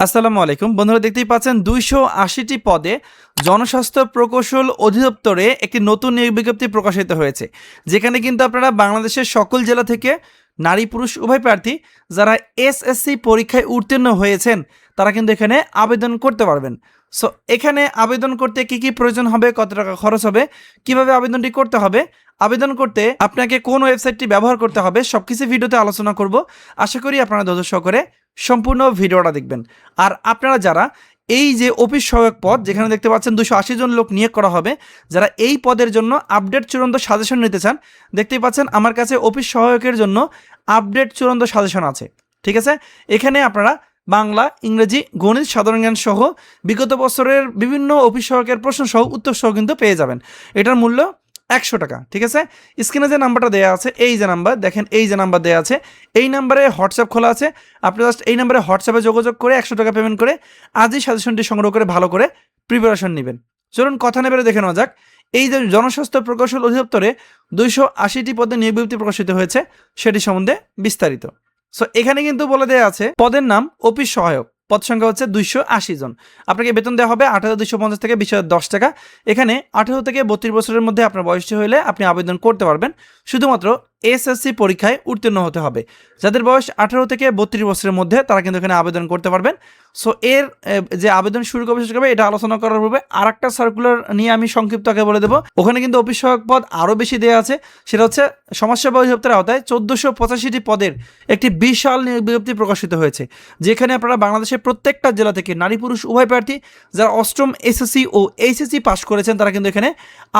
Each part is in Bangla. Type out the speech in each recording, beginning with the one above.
আসসালামু আলাইকুম বন্ধুরা, দেখতেই পাচ্ছেন 280টি পদে জনস্বাস্থ্য প্রকৌশল অধিদপ্তরে একটি নতুন নিয়োগ বিজ্ঞপ্তি প্রকাশিত হয়েছে, যেখানে কিন্তু আপনারা বাংলাদেশের সকল জেলা থেকে নারী পুরুষ উভয় প্রার্থী যারা এসএসসি পরীক্ষায় উত্তীর্ণ হয়েছেন তারা কিন্তু এখানে আবেদন করতে পারবেন। সো এখানে আবেদন করতে কি কি প্রয়োজন হবে, কত টাকা খরচ হবে, কিভাবে আবেদনটি করতে হবে, আবেদন করতে আপনাকে কোন ওয়েবসাইটটি ব্যবহার করতে হবে, সবকিছু ভিডিওতে আলোচনা করব। আশা করি আপনারা ধৈর্য সহকারে সম্পূর্ণ ভিডিওটা দেখবেন। আর আপনারা যারা এই যে অফিস সহায়ক পদ, যেখানে দেখতে পাচ্ছেন 280 জন লোক নিয়োগ করা হবে, যারা এই পদের জন্য আপডেট চূড়ান্ত সাজেশন নিতে চান, দেখতেই পাচ্ছেন আমার কাছে অফিস সহায়কের জন্য আপডেট চূড়ান্ত সাজেশন আছে। ঠিক আছে, এখানে আপনারা বাংলা, ইংরেজি, গণিত, সাধারণ জ্ঞান সহ বিগত বছরের বিভিন্ন অফিস সহায়কের প্রশ্ন সহ উত্তর সহ কিন্তু পেয়ে যাবেন। এটার মূল্য 100 টাকা। ঠিক আছে, স্ক্রিনে যে নাম্বারটা দেওয়া আছে, এই যে নাম্বার দেখেন, এই যে নাম্বার দেওয়া আছে, এই নাম্বারে হোয়াটসঅ্যাপ খোলা আছে। আপনি জাস্ট এই নাম্বারে হোয়াটসঅ্যাপে যোগাযোগ করে 100 টাকা পেমেন্ট করে আজই সাজেশনটি সংগ্রহ করে ভালো করে প্রিপারেশন নেবেন। চলুন কথা নেবে দেখে নেওয়া যাক। এই যে জনস্বাস্থ্য প্রকৌশল অধিদপ্তরে 280টি পদে নিয়োগ বিজ্ঞপ্তি প্রকাশিত হয়েছে সেটি সম্বন্ধে বিস্তারিত। সো এখানে কিন্তু বলে দেওয়া আছে পদের নাম অফিস সহায়ক, পদ সংখ্যা হচ্ছে 280 জন। আপনাকে বেতন দেওয়া হবে 8,250 থেকে 20,010 টাকা। এখানে 18 থেকে 32 বছরের মধ্যে আপনার বয়সটি হলে আপনি আবেদন করতে পারবেন। শুধুমাত্র এসএসসি পরীক্ষায় উত্তীর্ণ হতে হবে। যাদের বয়স 18 থেকে 32 বছরের মধ্যে তারা কিন্তু এখানে আবেদন করতে পারবেন। সো এর যে আবেদন শুরু কবে শেষ হবে এটা আলোচনা করার পূর্বে আর একটা সার্কুলার নিয়ে আমি সংক্ষিপ্ত আগে বলে দেবো। ওখানে কিন্তু অফিস সহায়ক পদ আরও বেশি দেওয়া আছে, সেটা হচ্ছে সমাজসেবা অধিদপ্তরের আওতায় 1485টি পদের একটি বিশাল নিয়োগ বিজ্ঞপ্তি প্রকাশিত হয়েছে, যেখানে আপনারা বাংলাদেশের প্রত্যেকটা জেলা থেকে নারী পুরুষ উভয় প্রার্থী যারা অষ্টম এসএসসি ও এইচএসসি পাস করেছেন তারা কিন্তু এখানে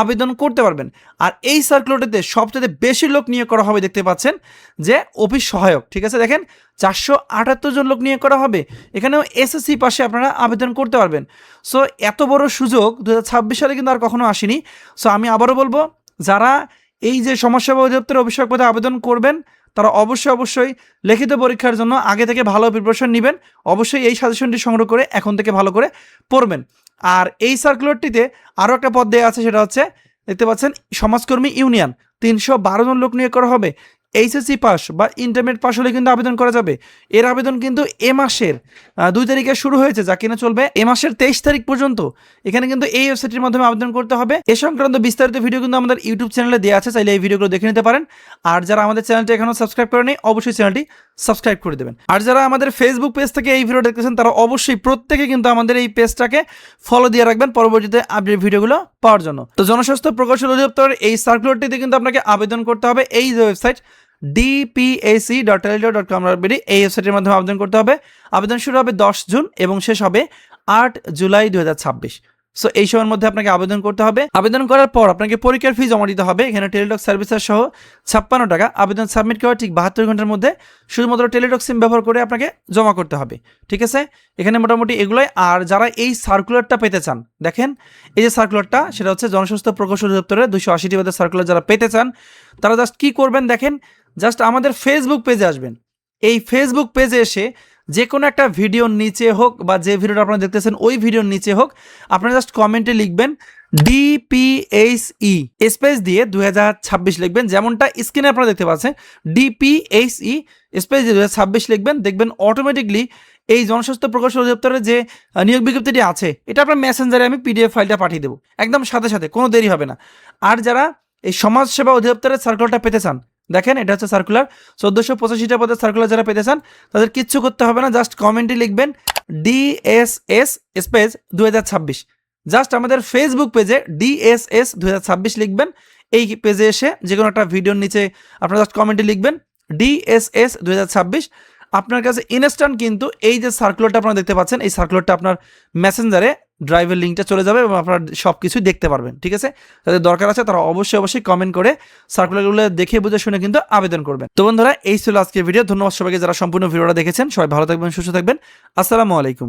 আবেদন করতে পারবেন। আর এই সার্কুলারটিতে সবচেয়ে বেশি লোক নিয়োগ করা হবে, দেখতে পাচ্ছেন যে অফিস সহায়ক। ঠিক আছে, দেখেন 478 জন লোক নিয়োগ করা হবে। এখানেও এসএসসি পাশে আপনারা আবেদন করতে পারবেন। সো এত বড় সুযোগ 2026 সালে কিন্তু আর কখনো আসেনি। সো আমি আবারও বলবো, যারা এই যে সমাজসেবা অধিদপ্তরের অফিস সহায়ক পদে আবেদন করবেন তারা অবশ্যই লিখিত পরীক্ষার জন্য আগে থেকে ভালো প্রিপারেশন নেবেন। অবশ্যই এই সাজেশনটি সংগ্রহ করে এখন থেকে ভালো করে পড়বেন। আর এই সার্কুলারটিতে আরও একটা পদ দেওয়া আছে, সেটা হচ্ছে দেখতে পাচ্ছেন সমাজকর্মী ইউনিয়ন, 312 জন লোক নিয়োগ করা হবে। এইচএসসি পাস বা ইন্টারমিডিয়েট পাস হলে কিন্তু আবেদন করা যাবে। এর আবেদন কিন্তু এ মাসের 2 তারিখে শুরু হয়েছে, যা কিনা চলবে এ মাসের 23 তারিখ পর্যন্ত। এখানে কিন্তু এই ওয়েবসাইটের মাধ্যমে আবেদন করতে হবে। এ সংক্রান্ত বিস্তারিত ভিডিও কিন্তু আমাদের ইউটিউব চ্যানেলে দেওয়া আছে, চাইলে এই ভিডিওগুলো দেখে নিতে পারেন। আর যারা আমাদের চ্যানেলটি এখনও সাবস্ক্রাইব করেনি অবশ্যই চ্যানেলটি সাবস্ক্রাইব করে দেবেন। আর যারা আমাদের ফেসবুক পেজ থেকে এই ভিডিও দেখতেছেন তারা অবশ্যই প্রত্যেকে কিন্তু আমাদের এই পেজটাকে ফলো দিয়ে রাখবেন পরবর্তীতে আপডেট ভিডিওগুলো পাওয়ার জন্য। তো জনস্বাস্থ্য প্রকৌশল অধিদপ্তরের এই সার্কুলারটিতে কিন্তু আপনাকে আবেদন করতে হবে এই যে ওয়েবসাইট dpac.tele.com এই ওয়েবসাইটের মাধ্যমে আবেদন করতে হবে। আবেদন শুরু হবে 10 জুন এবং শেষ হবে 8 জুলাই 2026। সো এই সময়ের মধ্যে আপনাকে আবেদন করতে হবে। আবেদন করার পর আপনাকে পরীক্ষার ফি জমা দিতে হবে। এখানে টেলিটক সার্ভিসের সহ 56 টাকা। আবেদন সাবমিট করার ঠিক 72 ঘন্টার মধ্যে শুধুমাত্র টেলিটক সিম ব্যবহার করে আপনাকে জমা করতে হবে। ঠিক আছে, এখানে মোটামুটি এগুলোই। আর যারা এই সার্কুলারটা পেতে চান, দেখেন এই যে সার্কুলারটা, সেটা হচ্ছে জনস্বাস্থ্য প্রকৌশল অধিদপ্তরের 280টি পদের সার্কুলার যারা পেতে চান তারা জাস্ট কি করবেন, দেখেন জাস্ট আমাদের ফেসবুক পেজে আসবেন। এই ফেসবুক পেজে এসে যে কোনো একটা ভিডিওর নিচে হোক বা যে ভিডিওটা আপনারা দেখতেছেন ওই ভিডিওর নিচে হোক, আপনারা জাস্ট কমেন্টে লিখবেন DPHE স্পেস দিয়ে 2026 লিখবেন, যেমনটা স্ক্রিনে আপনারা দেখতে পাচ্ছেন। DPHE স্পেস দিয়ে 2026 লিখবেন, দেখবেন অটোমেটিকলি এই জনস্বাস্থ্য প্রকৌশল অধিদপ্তরের যে নিয়োগ বিজ্ঞপ্তিটি আছে এটা আপনার মেসেঞ্জারে আমি PDF ফাইলটা পাঠিয়ে দেবো একদম সাথে সাথে, কোনো দেরি হবে না। আর যারা এই সমাজসেবা অধিদপ্তরের সার্কুলারটা পেতে চান, দেখেন এটা হচ্ছে সার্কুলার 1485টা পদের সার্কুলার যারা পেতে চান তাদের কিচ্ছু করতে হবে না, জাস্ট কমেন্টে লিখবেন DSS স্পেস 2026। জাস্ট আমাদের ফেসবুক পেজে DSS 2026 লিখবেন। এই পেজে এসে যে কোনো একটা ভিডিওর নিচে আপনারা জাস্ট কমেন্টে লিখবেন DSS 2026। আপনার কাছে ইনস্ট্যান্ট কিন্তু এই যে সার্কুলারটা আপনারা দেখতে পাচ্ছেন এই সার্কুলারটা আপনার মেসেঞ্জারে ড্রাইভের লিঙ্কটা চলে যাবে এবং আপনারা সব কিছুই দেখতে পারবেন। ঠিক আছে, যাদের দরকার আছে তারা অবশ্যই কমেন্ট করে সার্কুলারগুলো দেখে বুঝে শুনে কিন্তু আবেদন করবেন। তো বন্ধুরা, এই ছিল আজকের ভিডিও। ধন্যবাদ সবাইকে যারা সম্পূর্ণ ভিডিওটা দেখেছেন। সবাই ভালো থাকবেন, সুস্থ থাকবেন। আসসালামু আলাইকুম।